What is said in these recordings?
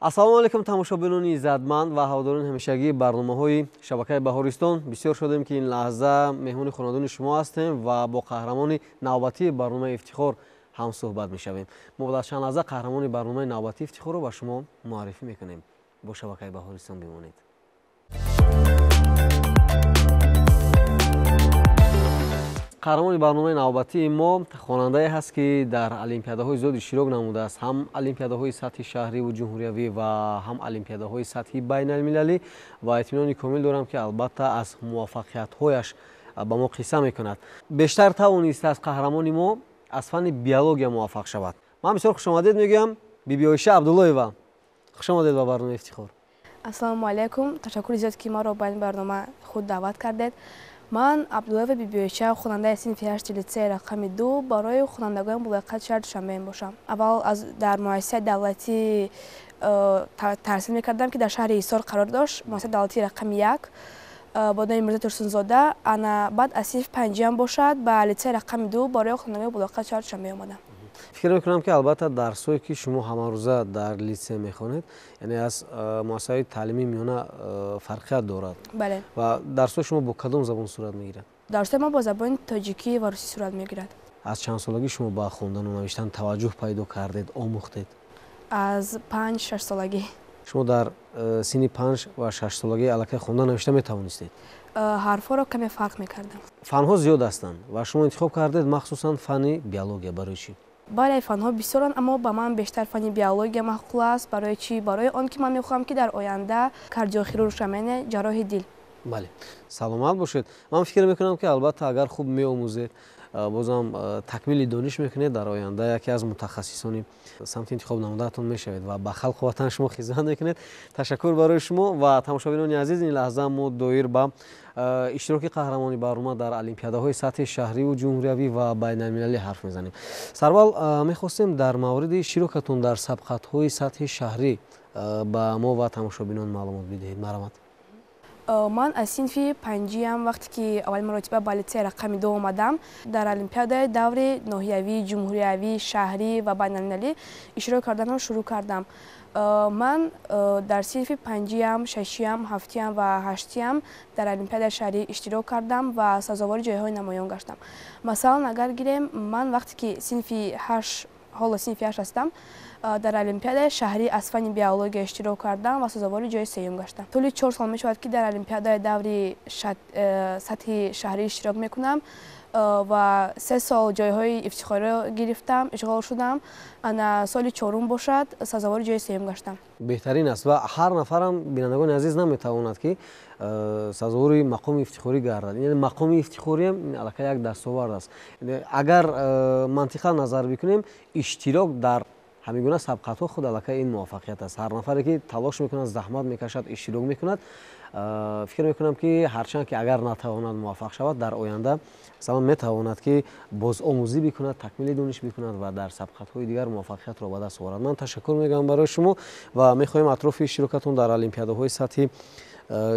ассалому алайкум тамошобинони иззатманд ва ҳаводорони ҳамешагии барномаҳои шабакаи Баҳористон. Бисёр шудем ки ин лаҳза меҳмони хонадони шумо ҳастем ва бо қаҳрамони навбатии барномаи Ифтихор ҳамсӯҳбат мешавем. Мо дар чанд лаҳза қаҳрамони барномаи навбатии Ифтихорро ба шумо муаррифӣ мекунем. Бо шабакаи Баҳористон бимонед. қаҳрамони барномаи навбатии мо хонандае ҳаст ки дар олимпиадаҳои зиёд иштирок намудааст. Ҳам олимпиадаҳои сатҳи шаҳриву ҷумҳуриявӣ ва ҳам олимпиадаҳои сатҳи байналмилалӣ ва эътиминони комил дорам ки албатта аз муваффақиятҳояш ба мо қисса мекунад. Бештар тавонистааст қаҳрамони мо аз фанни биология муваффақ шавад. Ман бисёр хушомадед мегӯям биби Оиша Абдуллоева. Хушомадед ба барномаи Ифтихор. Ассалому алайкум. Ташаккури зиёд ки маро ба ин барнома худ даъват кардед. Ман Абдуллоева биби Оиша хонандаи синфи 8 лицеи рақами 2 барои хонандагоям бовақият шаҳри Душанбе мебошам. Аввал дар муассисаи давлатӣ таҳсил мекардам ки дар шаҳри Ҳисор қарор дошт, муассисаи давлатии рақами 1 бо номи Мирзо Турсунзода. Баъд аз синфи 5 бошад ба лицеи рақами 2 барои хонандагоям бовақият шаҳри Душанбе омадам. фикр мекунам ки албатта дарсое ки шумо ҳамарӯза дар лицей мехонед, яъне аз муассисаҳои таълимии миёна фарқият дорад. Бале. Ва дарсҳои шумо бо кадом забон сурат мегирад? Дарсҳои мо бо забони тоҷикӣ ва русӣ сурат мегирад. аз чанд солагӣ шумо ба хондану навиштан таваҷҷӯҳ пайдо кардед, омӯхтед? Аз 5-6 солагӣ. шумо дар синни 5 ва 6 солагӣ аллакай хонда навишта метавонистед? ҳарфҳоро каме фарқ мекардам. фанҳо зиёд ҳастанд ва шумо интихоб кардед махсусан фанни биология. Барои чӣ? бале, фанҳо бисёранд, аммо ба ман бештар фанни биология маъқул аст. Барои чӣ? Барои он ки ман мехоҳам ки дар оянда кардиохирургшам, яъне ҷарроҳи дил. бале, саломат бошед. ман фикр мекунам ки албатта агар хуб меомӯзед, бозам такмили дониш мекунед, дар оянда яке аз мутахассисони самти интихоб намудаатон мешавед ва ба халқу ватан шумо хизмат мекунед. Ташаккур барои шумо ва тамошобинони азиз, ин лаҳза мо доир ба иштироки қаҳрамони барнома дар олимпиадаҳои сатҳи шаҳриву ҷумҳуриявӣ ва байналмилалӣ ҳарф мезанем. Сарвал, мехостем дар мавриди иштирокатон дар сабқатҳои сатҳи шаҳрӣ ба мо ва тамошобинон маълумот бидиҳед. Марамат. Ман аз синфи 5 вақте ки аввалин маротиба ба лицеи рақами 2 омадам, дар олимпиадаи даври ноҳиявӣ, ҷумҳуриявӣ, шаҳрӣ ва байналмилалӣ иштирок карданро шурӯъ кардам. Ман дар синфи 5, 6, 7 ва 8 дар олимпиадаи шаҳрӣ иштирок кардам ва сазовори ҷойҳои намоён гаштам. Масалан, агар гирем, ман вақте ки синфи 8 ҳоло синфи 8 ҳастам, дар олимпиадаи шаҳрӣ аз фанни биология иштирок кардам ва сазовори ҷойи сеюм гаштам. Тӯли 4 сол мешавад ки дар олимпиадаи даври сатҳи шаҳрӣ иштирок мекунам ва 3 сол ҷойҳои ифтихориро гирифтам, ишғол шудам. Ана соли 4 бошад, сазовори ҷойи сеюм гаштам. Беҳтарин аст ва ҳар нафарам бинандагони азиз наметавонад ки сазовори мақоми ифтихорӣ гардад. Яъне мақоми ифтихориам аллакай як дастовард аст. Агар мантиқан назар бикунем, иштирок дар ҳамин гуна сабқатҳо худ аллакай ин муваффақият аст. Ҳар нафаре ки талош мекунад, заҳмат мекашад, иштирок мекунад, фикр мекунам ки ҳарчанд ки агар натавонад муваффақ шавад, дар оянда масалан метавонад ки бозомӯзӣ бикунад, такмили дониш бикунад ва дар сабқатҳои дигар муваффақиятро ба даст оварад. Ман ташаккур мегӯям барои шумо ва мехоҳем атрофи иштирокатон дар олимпиадаҳои сатҳи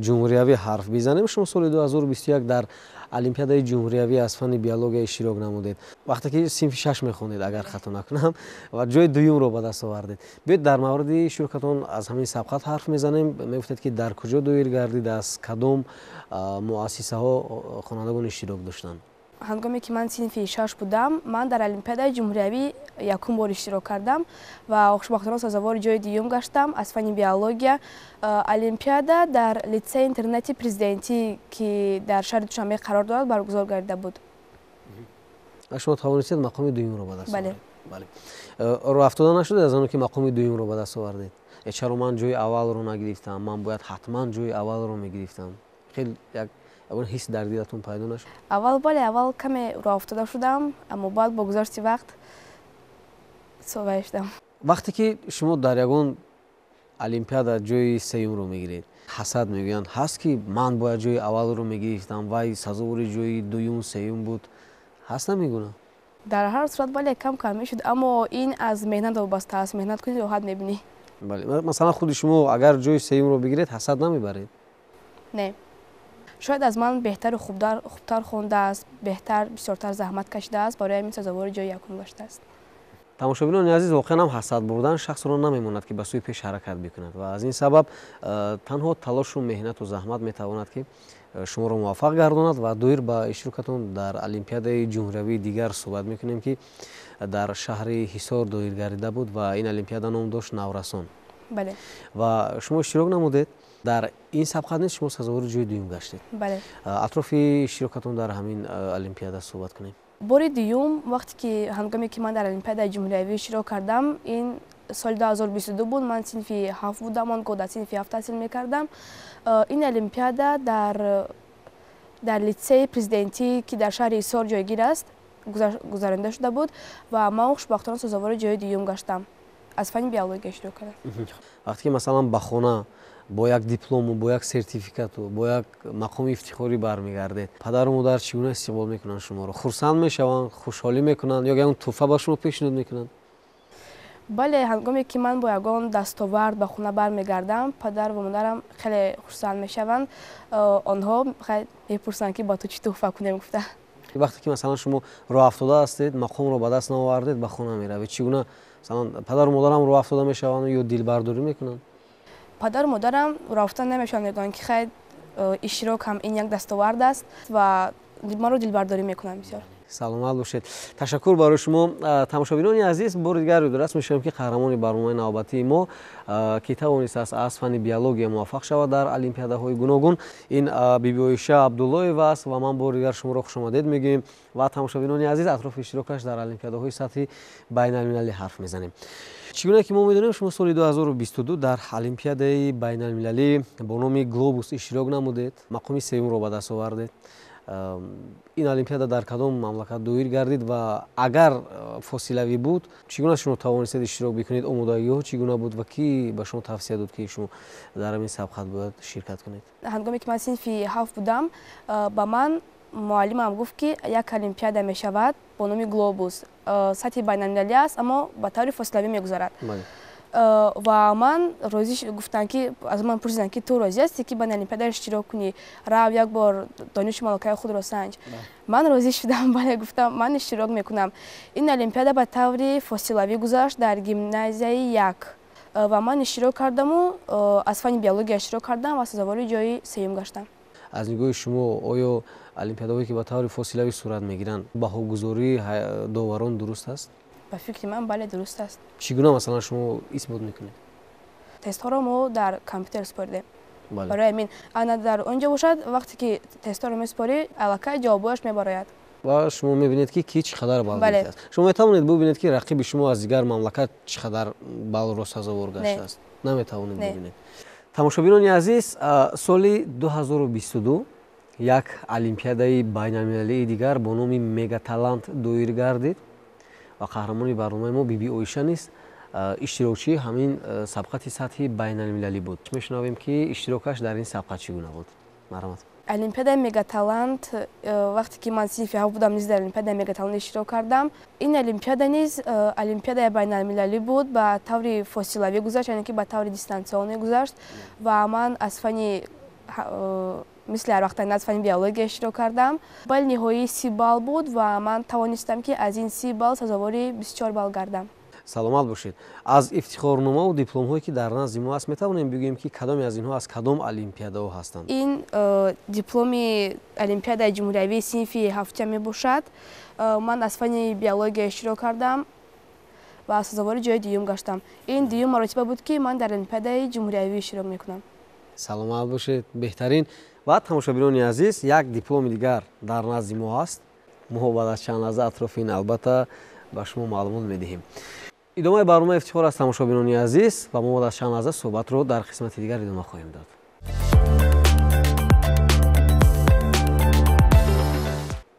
ҷумҳуриявӣ ҳарф бизанем. Шумо соли 2021 дар олимпиадаи ҷумҳуриявӣ аз фанни биология иштирок намудед. Вақте ки синфи 6 мехонед, агар хато накунам, ва ҷои дуюмро ба даст овардед. Биёед дар мавриди иштирокатон аз ҳамин сабқат ҳарф мезанем. Мегуфтед ки дар куҷо доир гардид, аз кадом муассисаҳо хонандагон иштирок доштанд? ҳангоме ки ман синфи 6 будам, ман дар олимпиадаи ҷумҳуриявӣ якум бор иштирок кардам ва хушбахтона сазовори ҷои дуюм гаштам аз фанни биология. Олимпиада дар лицеи интернати президентӣ ки дар шаҳри Душанбе қарор дорад баргузор гардида буд. шумо тавонистед мақоми дуюмро ба даст овардед? бале. Роҳафтода нашудед аз оне ки мақоми дуюмро ба даст овардед? Чаро ман ҷои аввалро нагирифтам, ман бояд ҳатман ҷои аввалро мегирифтам? Хеле як ҳис дар дилатон пайдо нашуд? Аввал бале, аввал каме роҳафтода шудам, аммо баъд бо гузашти вақт соваи шудам. вақте ки шумо дар ягон олимпиада ҷои сеюмро мегиред, ҳасад мегӯянд, ҳаст ки ман бояд ҷои аввалро мегирифтам, вай сазовори ҷои дуюм, сеюм буд? ҳаст намегӯна? дар ҳар сурат бале, кам кам мешуд, аммо ин аз меҳнат вобаста аст. Меҳнат кунӣ, роҳат мебинӣ. бале, масалан худи шумо агар ҷои сеюмро бигиред, ҳасад намебаред? Не. шояд аз ман беҳтару хубтар хондааст, беҳтар бисёртар заҳмат кашидааст, барои ҳамин сазовори ҷои якум гаштааст. тамошобинони азиз, воқеан ҳам ҳасад бурдан шахсро намемонад ки ба сӯи пеш ҳаракат бикунад ва аз ин сабаб танҳо талошу меҳнату заҳмат метавонад ки шуморо муваффақ гардонад ва дуир ба иштирокатон дар олимпиадаи ҷумҳуриявии дигар суҳбат мекунем ки дар шаҳри ҳисор доир гардида буд ва ин олимпиада ном дошт наврасон. бале ва шумо иштирок намудед дар ин сабқат низ шумо сазовори ҷои дуюм гаштед. бале атрофи иштирокатон дар ҳамин олимпиада суҳбат кунем. бори дуюм вақте ки ҳангоме ки ман дар олимпиадаи ҷумҳуриявӣ иштирок кардам, ин соли 2022 буд. Ман синфи 7 будам, он гоҳ дар синфи 7 таҳсил мекардам. ин олимпиада дар литсеи президентӣ ки дар шаҳри ҳисор ҷойгир аст гузаронида шуда буд ва ман хушбахтона сазовори ҷои дуюм гаштам. аз фанни биология иштирок кардам. вақте ки масалан ба хона бо як диплому, бо як сертификату, бо як мақоми ифтихорӣ бармегардед, падару модар чӣ гуна истиқбол мекунанд шуморо? Хурсанд мешаванд, хушҳолӣ мекунанд ё ягон тӯҳфа ба шумо пешниҳод мекунанд? бале, ҳангоме ки ман бо ягон дастовард ба хона бармегардам, падар ва модарам хеле хурсанд мешаванд. онҳо мепурсанд ки ба ту чӣ тӯҳфа кунем гуфта. вақте ки масалан шумо роҳафтода ҳастед, мақомро ба даст наовардед, ба хона меравед, чӣ гуна масалан падару модарам роҳафтода мешаванд ё дилбардорӣ мекунанд? падару модарам роҳафтода намешаванд, мегӯянд ки хай иштирок ҳам ин як дастовард аст ва маро дилбардорӣ мекунанд бисёр. саломат бошед. Ташаккур барои шумо. Тамошобинони азиз, бори дигар рӯйдараст мешавем ки қаҳрамони барномаи навбатии мо ки тавонистааст аз фанни биология муваффақ шавад дар олимпиадаҳои гуногун, ин биби Оиша Абдуллоева аст ва ман бори дигар шуморо хушомадед мегӯем ва тамошобинони азиз, атрофи иштирокаш дар олимпиадаҳои сатҳи байналмилалӣ ҳарф мезанем. чӣ гуна ки мо медонем, шумо соли 2022 дар олимпиадаи байналмилалӣ бо номи Глобус иштирок намудед, мақоми сеюмро ба даст овардед. ин олимпиада дар кадом мамлакат доир гардид ва агар фосилавӣ буд, чӣ гуна шумо тавонистед иштирок бикунед? омодагиҳо чӣ гуна буд ва кӣ ба шумо тавсия дод ки шумо дар ҳамин сабқат бояд ширкат кунед? ҳангоме ки ман синфи 7 будам, ба ман муаллимам гуфт ки як олимпиада мешавад бо номи Глобус. сатҳи байналмилалӣ аст, аммо ба таври фосилавӣ мегузарад. ва ман розӣ гуфтанд ки аз ман пурсиданд ки ту розӣ ҳастӣ ки ба олимпиада иштирок кунӣ, рав як бор дониши малакаи худро санҷ. ман розӣ шудам, бале гуфтам ман иштирок мекунам. ин олимпиада ба таври фосилавӣ гузашт дар гимназияи 1 ва ман иштирок кардаму аз фанни биология иштирок кардам ва сазовори ҷои сеюм гаштам. аз нигоҳи шумо оё олимпиадаҳое ки ба таври фосилавӣ сурат мегиранд, баҳогузории доварон дуруст аст? ба фикри ман бале дуруст аст. чӣ гуна масалан шумо исбот мекунед? тестҳоро мо дар компютер споридем. Бале. барои ҳамин ана дар он ҷо бошад, вақте ки тестҳоро меспорӣ, аллакай ҷавобҳояш мебарояд. ва шумо мебинед ки ки чӣ қадар бал Бале. гирифтааст. шумо метавонед бубинед ки рақиби шумо аз дигар мамлакат чӣ қадар балро сазовор гаштааст? наметавонед бубинед. тамошобинони азиз, соли 2022 як олимпиадаи байналмилалии дигар бо номи Мегаталант доир гардид ва қаҳрамони барномаи мо биби Оиша низ иштирокчии ҳамин сабқати сатҳи байналмилалӣ буд. мешунавем ки иштирокаш дар ин сабқат чӣ гуна буд? марҳамат. олимпиадаи Мегаталант, вақте ки ман синфи 7 будам, низ дар олимпиадаи Мегаталант иштирок кардам. ин олимпиада низ олимпиадаи байналмилалӣ буд, ба таври фосилавӣ гузашт, яъне ки ба таври дистансионӣ гузашт ва ман аз фанни мисли ҳар вақтан аз фанни биология иштирок кардам. бали ниҳоии 30 балл буд ва ман тавонистам ки аз ин 30 балл сазовори 24 балл гардам. саломат бошед. аз ифтихорнома ва дипломҳое ки дар назди мо аст, метавонем бигӯем ки кадоме аз инҳо аз кадом олимпиадаҳо ҳастанд? ин дипломи олимпиадаи ҷумҳуриявии синфи 7 мебошад. ман аз фанни биология иштирок кардам ва сазовори ҷои дуюм гаштам. ин дуюм маротиба буд ки ман дар олимпиадаи ҷумҳуриявӣ иштирок мекунам. саломат бошед. беҳтарин. ва тамошобинони азиз, як дипломи дигар дар назди мо ҳаст. мо баъд аз чанд лаҳза атрофи ин албатта ба шумо маълумот медиҳем. идомаи барномаи ифтихор аст тамошобинони азиз ва мо баъд аз чанд лаҳза суҳбатро дар қисмати дигар идома хоҳем дод.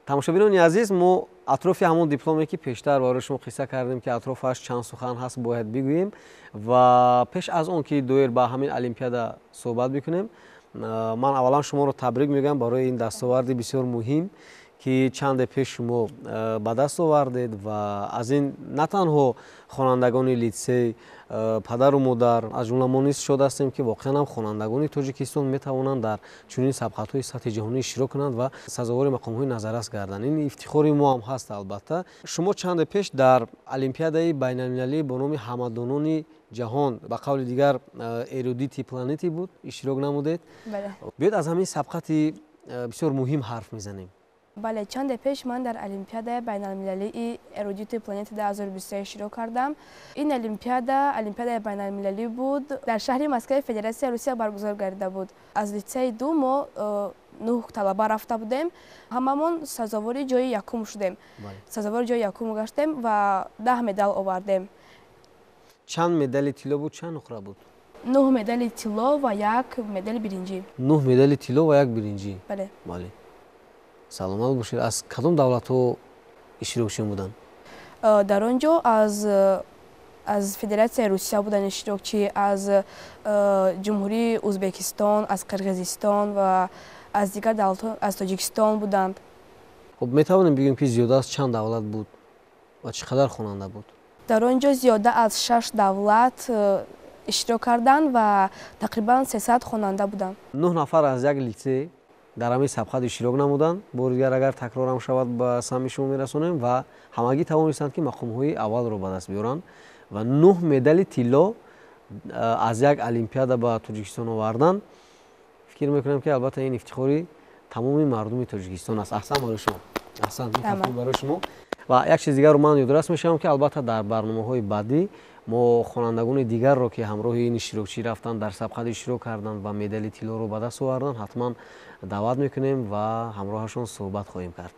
тамошобинони азиз, мо атрофи ҳамон дипломе ки пештар барои шумо қисса кардем ки атрофаш чанд сухан ҳаст бояд бигӯем ва пеш аз он ки доир ба ҳамин олимпиада суҳбат бикунем, ман аввалан шуморо табрик мегӯям барои ин дастоварди бисёр муҳим که چند پیش شما به دست آوردید و از این نه تنها خوانندگان لیتسه پدر و مادر از جمله ما نیز شده هستیم که واقعا هم خوانندگان تاجیکستان میتوانند در چنین سبقت‌های سطح جهانی اشتراک کنند و سزاوار مقام‌های نظررس گردند. این افتخاری ما هم هست. البته شما چند پیش در المپیادای بین‌المللی با نام همدانان جهان به قول دیگر ارودیتی پلانتی بود اشتراک نمودید. بله. بیاید از همین سبقت بسیار مهم حرف میزنیم. بله، چند پیش من در المپیاد بین‌المللی ارودیت پلانت 2023 اشتراک کردم. این المپیاد بین‌المللی بود. در شهر مسکو فدراسیون روسیه برگزار گردیده بود. از لیسه 2 ما 9 طلبه رفته بودیم. هممون سزاوار جای یکم شدیم. سزاوار جای یکم گشتیم و 10 مدال آوردیم. چند مدال طلا بود، چند نقره بود؟ 9 مدال طلا و 1 مدال برنجی. 9 مدال طلا و 1 برنجی. بله. بله. سلامت باشید. از کدام دولت‌ها اشتراکشون بودن؟ در آنجا از فدراسیون روسیه بودن اشتراکچی، از جمهوری ازبکستان، از قرقیزستان و از دیگر دولت‌ها از تاجیکستان بودند. خب میتوانیم بگیم که زیاده از چند دولت بود و چقدر خواننده بود؟ در آنجا زیاده از 6 دولت اشتراک کردند و تقریبا 300 خواننده بودند. 9 نفر از یک لیسه در همین سبقت اشتراک نمودند. بار دیگر اگر تکرار هم شود به سمع شما میرسانیم و همگی توانستند که مقام‌های اول را به دست بیارند و 9 مدال طلا از یک المپیاد به تاجیکستان آوردند. فکر میکنم که البته این افتخاری تمام مردم تاجیکستان است. احسن برای شما. احسن برای شما. و یک چیز دیگر رو من یادداشت میشم که البته در برنامه‌های بعدی ما خوانندگان دیگر رو که همراه این اشتراکچی رفتن در سبقت اشتراک کردند و مدال طلا رو به دست آوردند حتما دعوت میکنیم و همراهشون صحبت خواهیم کرد.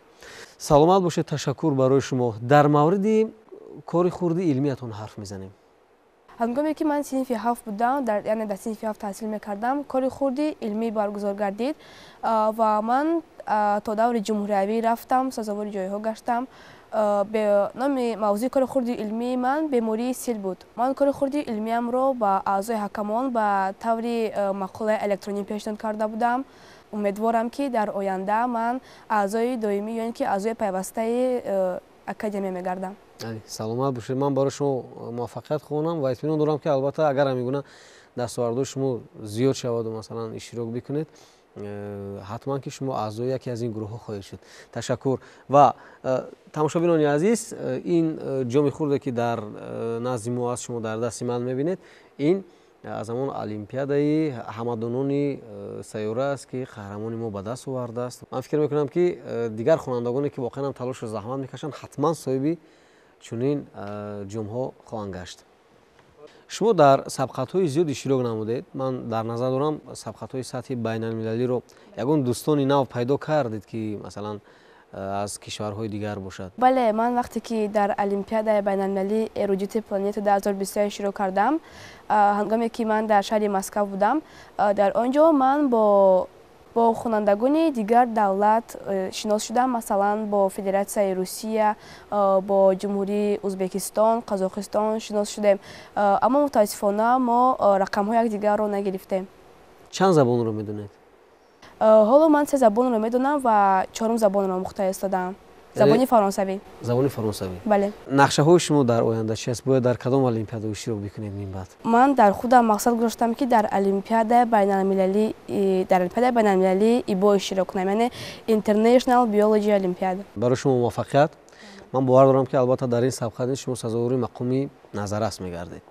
سلامت باشید. تشکر برای شما. در مورد کار خرد علمیتون حرف میزنیم. هنگامی که من صنف 7 بودم، در صنف 7 تحصیل میکردم، کار خرد علمی برگزار گردید و من تا دور جمهوری رفتم، سزاوار جایها گشتم. به نام موضوع کار خرد علمی من بیماری سیل بود. من کار خرد علمیم رو با اعضای حکمان به طور مقاله الکترونی پیشنهاد کرده بودم. امیدوارم که در آینده من اعضای دائمی یا اینکه اعضای پیوسته اکادمی میگردم. سلامت باشید. من برای شما موفقیت خواهم و اطمینان دارم که البته اگر همیگونه دستاوردهای شما زیاد شود و مثلا اشتراک بکنید حتما که شما اعضای یکی از این گروه ها خواهید شد. تشکر. و تماشابینان عزیز، این جام خرد که در نزد ما از شما در دست من میبینید این از همون المپیادای همدانان سیاره است که قهرمان ما به دست آورده است. من فکر میکنم که دیگر خوانندگانی که واقعا هم تلاش و زحمت میکشند حتما صاحب چنین جام ها خواهند گشت. شما در سبقت‌های زیاد اشتراک نمودید. من در نظر دارم سبقت‌های سطح بین‌المللی رو یگان دوستانی نو پیدا کردید که مثلا از کشورهای دیگر باشد. بله، من وقتی که در المپیاد بین‌المللی ارودیت پلانت 2023 اشتراک کردم، هنگامی که من در شهر مسکو بودم، در آنجا من با خوانندگان دیگر دولت شناس شدم، مثلا با فدراسیون روسیه، با جمهوری ازبکستان، قزاقستان شناس شدیم، اما متاسفانه ما رقم‌های یکدیگر رو نگرفتیم. چند زبان رو میدونید؟ حالا من 3 زبان رو میدونم و 4 زبان رو مختص دادم. زبان فرانسوی. زبان فرانسوی. بله. نقشه های شما در آینده چی است؟ باید در کدام المپیاد اشتراک بکنید این بعد؟ من در خودم مقصد گذاشتم که در المپیاد بین‌المللی ایبو اشتراک کنم، یعنی اینترنشنال بیولوژی المپیاد. برای شما موفقیت. من باور دارم که البته در این سبقت شما سزاوار مقامی نظررس میگردید.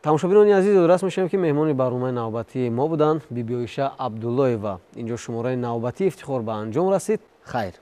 تماشابینان عزیز، درست میشم که مهمان برنامه نوبتی ما بودند بیبی عایشه عبدالله‌ایوا. اینجا شماره نوبتی افتخار به انجام رسید. خیر.